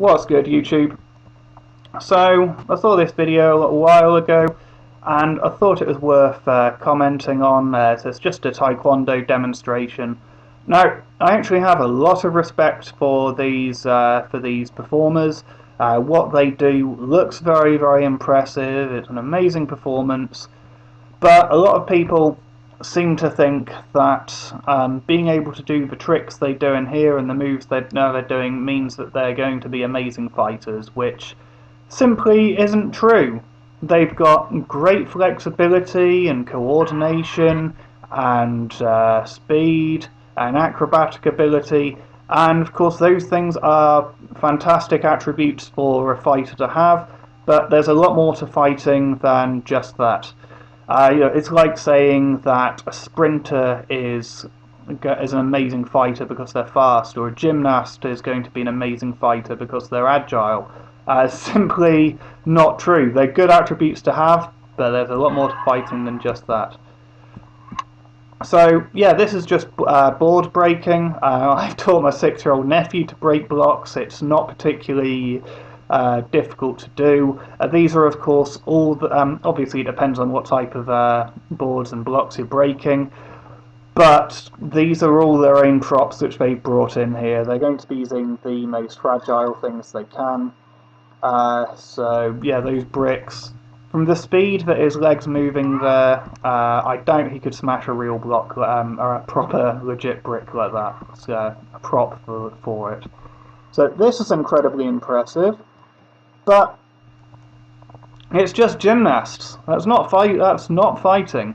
What's good, YouTube? So, I saw this video a little while ago and I thought it was worth commenting on. It's just a Taekwondo demonstration. Now, I actually have a lot of respect for these performers. What they do looks very, very impressive. It's an amazing performance. But a lot of people seem to think that being able to do the tricks they do in here and the moves they're doing means that they're going to be amazing fighters, which simply isn't true. They've got great flexibility and coordination and speed and acrobatic ability, and of course those things are fantastic attributes for a fighter to have, but there's a lot more to fighting than just that. It's like saying that a sprinter is an amazing fighter because they're fast, or a gymnast is going to be an amazing fighter because they're agile. Simply not true. They're good attributes to have, but there's a lot more to fighting than just that. So yeah, this is just board breaking. I've taught my 6-year-old nephew to break blocks. It's not particularly difficult to do. These are, of course, all the, obviously it depends on what type of boards and blocks you're breaking, but these are all their own props which they've brought in here. They're going to be using the most fragile things they can. So yeah, those bricks, from the speed that his legs moving there, I doubt he could smash a real block or a proper legit brick like that. It's a prop for it. So this is incredibly impressive. But it's just gymnasts. That's not fighting.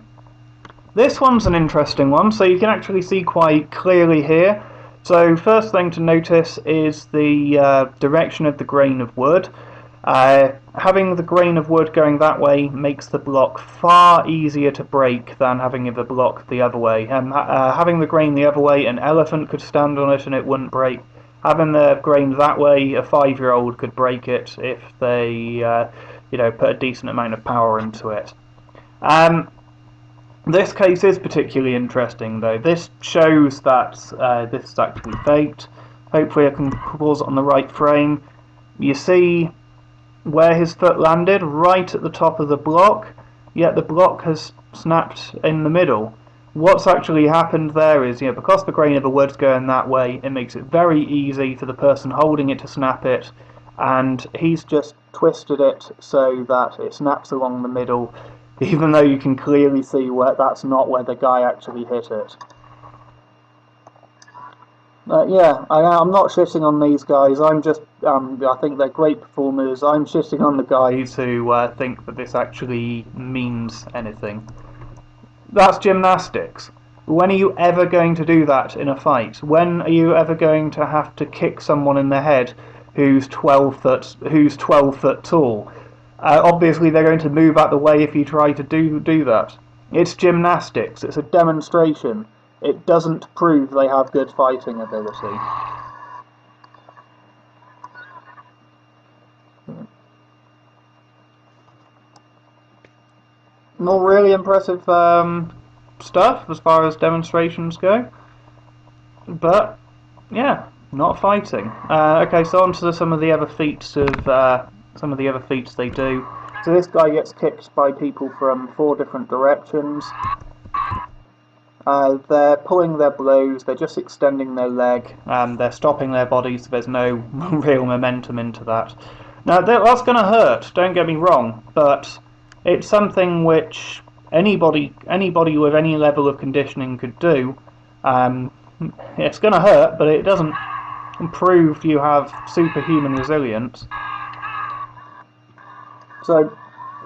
This one's an interesting one, so you can actually see quite clearly here. So first thing to notice is the direction of the grain of wood. Having the grain of wood going that way makes the block far easier to break than having the block the other way. Having the grain the other way, an elephant could stand on it and it wouldn't break. Having the grain that way, a 5-year-old could break it if they, put a decent amount of power into it. This case is particularly interesting, though. This shows that this is actually faked. Hopefully I can pause it on the right frame. You see where his foot landed, right at the top of the block, yet the block has snapped in the middle. What's actually happened there is, because the grain of the wood's going that way, it makes it very easy for the person holding it to snap it, and he's just twisted it so that it snaps along the middle, even though you can clearly see where that's not where the guy actually hit it. Yeah, I'm not shitting on these guys. I'm just, I think they're great performers. I'm shitting on the guys who think that this actually means anything. That's gymnastics. When are you ever going to do that in a fight? When are you ever going to have to kick someone in the head who's 12 foot tall? Obviously they're going to move out the way if you try to do that. It's gymnastics. It's a demonstration. It doesn't prove they have good fighting ability. Not really impressive stuff as far as demonstrations go, but yeah, not fighting. Okay, so on to some of the other feats they do. So this guy gets kicked by people from 4 different directions. They're pulling their blows, they're just extending their leg, they're stopping their body, so there's no real momentum into that. Now that's going to hurt, don't get me wrong, but it's something which anybody with any level of conditioning could do. It's going to hurt, but it doesn't prove you have superhuman resilience. So,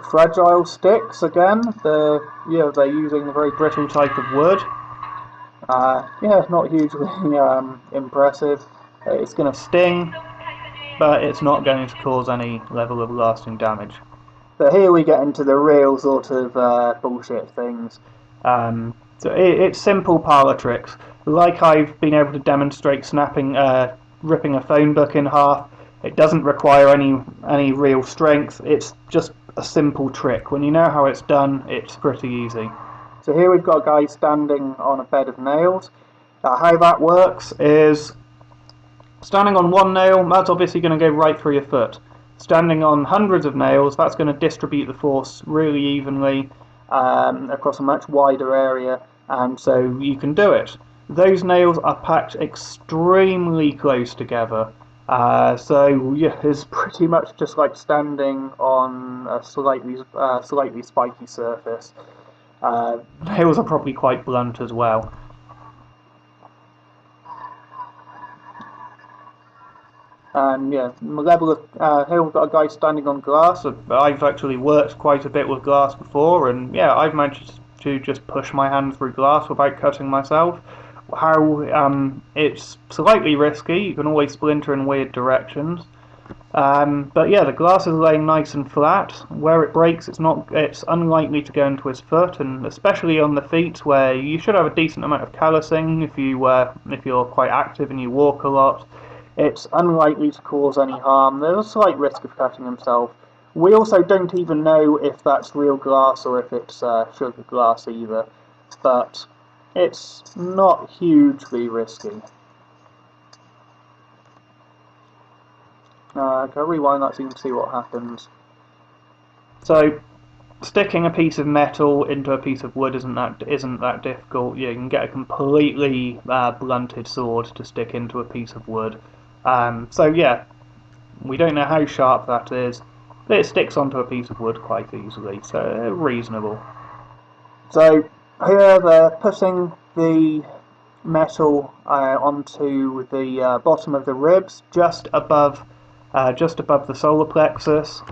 fragile sticks again. They're using a very brittle type of wood. Not hugely impressive. It's going to sting, but it's not going to cause any level of lasting damage. But here we get into the real sort of bullshit things. So it's simple parlor tricks. Like I've been able to demonstrate ripping a phone book in half. It doesn't require any real strength. It's just a simple trick. When you know how it's done, it's pretty easy. So here we've got a guy standing on a bed of nails. How that works is Standing on one nail, that's obviously going to go right through your foot. Standing on hundreds of nails, that's going to distribute the force really evenly across a much wider area, and so you can do it. Those nails are packed extremely close together, so yeah, it's pretty much just like standing on a slightly spiky surface. Nails are probably quite blunt as well. And yeah, level of here we've got a guy standing on glass. I've actually worked quite a bit with glass before, and yeah, I've managed to just push my hand through glass without cutting myself. How it's slightly risky. You can always splinter in weird directions. But yeah, the glass is laying nice and flat. Where it breaks, it's unlikely to go into his foot, and especially on the feet, where you should have a decent amount of callousing if you're quite active and you walk a lot. It's unlikely to cause any harm. There's a slight risk of cutting himself. We also don't even know if that's real glass or if it's sugar glass either, but it's not hugely risky. Can I rewind that so you can see what happens? So, sticking a piece of metal into a piece of wood isn't that difficult. Yeah, you can get a completely blunted sword to stick into a piece of wood. So yeah, we don't know how sharp that is, but it sticks onto a piece of wood quite easily, so reasonable. So here they're putting the metal onto the bottom of the ribs, just above the solar plexus.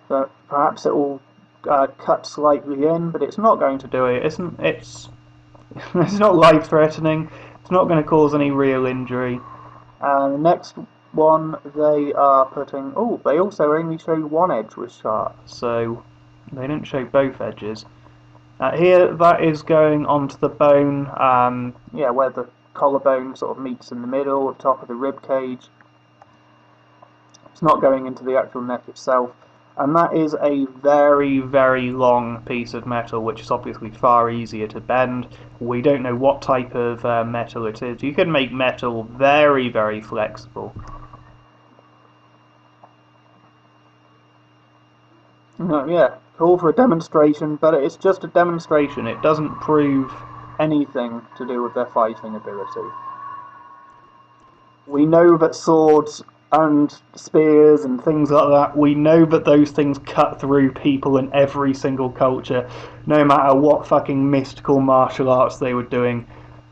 So perhaps it will cut slightly in, but it's not going to do it. It's not life-threatening. It's not going to cause any real injury. And the next one they are putting. Oh, they also only show one edge was sharp, so they didn't show both edges. Here, that is going onto the bone, yeah, where the collarbone sort of meets in the middle, the top of the rib cage. It's not going into the actual neck itself. And that is a very, very long piece of metal, which is obviously far easier to bend. We don't know what type of metal it is. You can make metal very, very flexible. Yeah, call for a demonstration, but it's just a demonstration. It doesn't prove anything to do with their fighting ability. We know that swords and spears and things like that, we know that those things cut through people in every single culture, no matter what fucking mystical martial arts they were doing.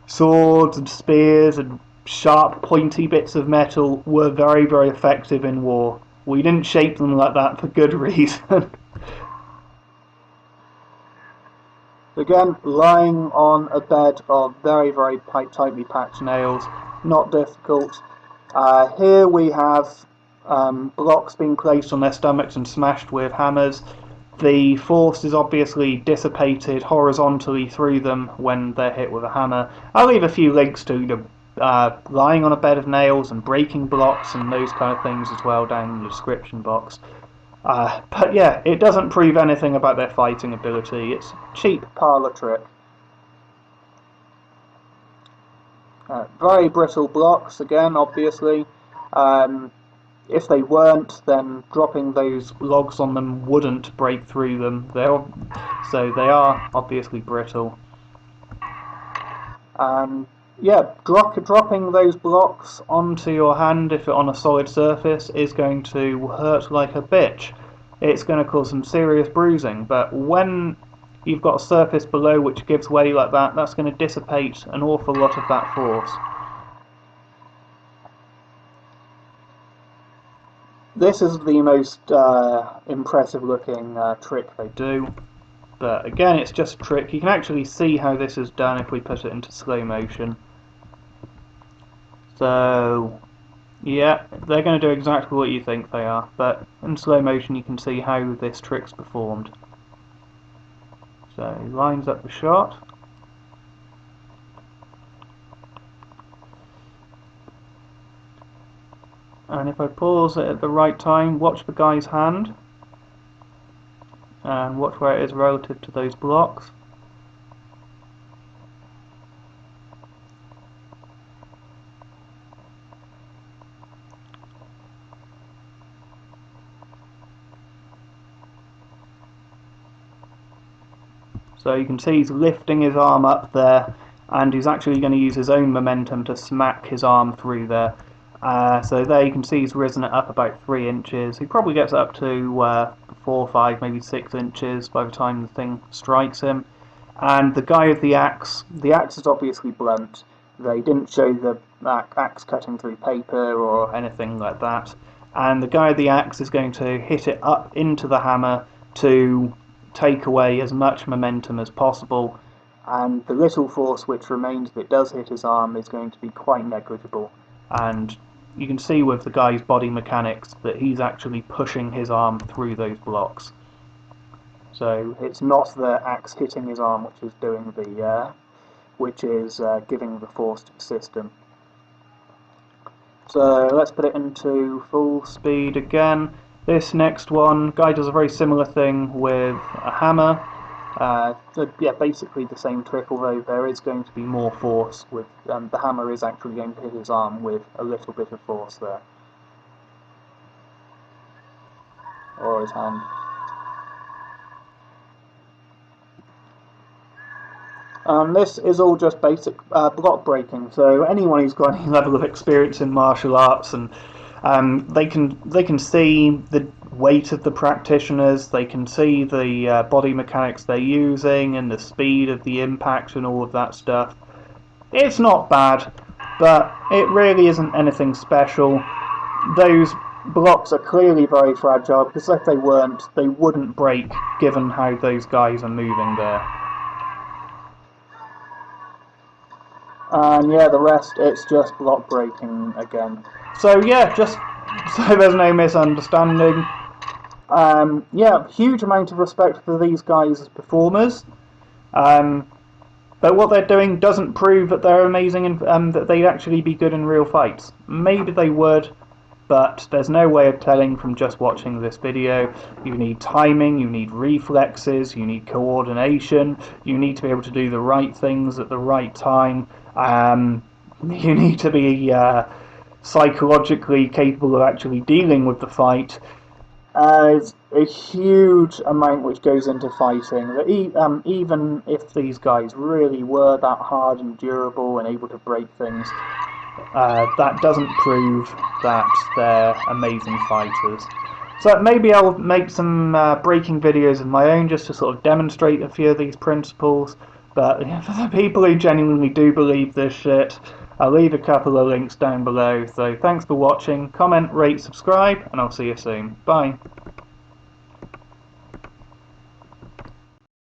Swords and spears and sharp, pointy bits of metal were very, very effective in war. We didn't shape them like that for good reason. Again, lying on a bed of very, very tightly packed nails, not difficult. Here we have blocks being placed on their stomachs and smashed with hammers. The force is obviously dissipated horizontally through them when they're hit with a hammer. I'll leave a few links to lying on a bed of nails and breaking blocks and those kind of things as well down in the description box. But yeah, it doesn't prove anything about their fighting ability. It's a cheap parlour trick. Very brittle blocks, again, obviously. If they weren't, then dropping those logs on them wouldn't break through them. So they are obviously brittle. Yeah, dropping those blocks onto your hand if it's on a solid surface is going to hurt like a bitch. It's going to cause some serious bruising, but when you've got a surface below which gives way like that, that's going to dissipate an awful lot of that force. This is the most impressive looking trick they do, but again, it's just a trick. You can actually see how this is done if we put it into slow motion. So yeah, they're going to do exactly what you think they are, but in slow motion you can see how this trick's performed. So he lines up the shot. And if I pause it at the right time, watch the guy's hand. And watch where it is relative to those blocks. So you can see he's lifting his arm up there, and he's actually going to use his own momentum to smack his arm through there. So there you can see he's risen it up about 3 inches. He probably gets up to 4, 5, maybe 6 inches by the time the thing strikes him. And the guy with the axe is obviously blunt. They didn't show the axe cutting through paper or anything like that. And the guy with the axe is going to hit it up into the hammer to take away as much momentum as possible. And the little force which remains if it does hit his arm is going to be quite negligible. And you can see with the guy's body mechanics that he's actually pushing his arm through those blocks. So it's not the axe hitting his arm which is doing giving the force to the system. So let's put it into full speed again. This next one, guy does a very similar thing with a hammer. Yeah, basically the same trick, although there is going to be more force with the hammer is actually going to hit his arm with a little bit of force there. Or his hand. This is all just basic block breaking, so anyone who's got any level of experience in martial arts, and they can see the weight of the practitioners, they can see the body mechanics they're using and the speed of the impact and all of that stuff. It's not bad, but it really isn't anything special. Those blocks are clearly very fragile, because if they weren't, they wouldn't break given how those guys are moving there. And yeah, the rest, it's just block breaking again. So yeah, just so there's no misunderstanding. Yeah, huge amount of respect for these guys as performers. But what they're doing doesn't prove that they're amazing and that they'd actually be good in real fights. Maybe they would, but there's no way of telling from just watching this video. You need timing, you need reflexes, you need coordination, you need to be able to do the right things at the right time. You need to be psychologically capable of actually dealing with the fight. There's a huge amount which goes into fighting. That even if these guys really were that hard and durable and able to break things, that doesn't prove that they're amazing fighters. So maybe I'll make some breaking videos of my own just to sort of demonstrate a few of these principles. But for the people who genuinely do believe this shit, I'll leave a couple of links down below. So thanks for watching, comment, rate, subscribe, and I'll see you soon. Bye.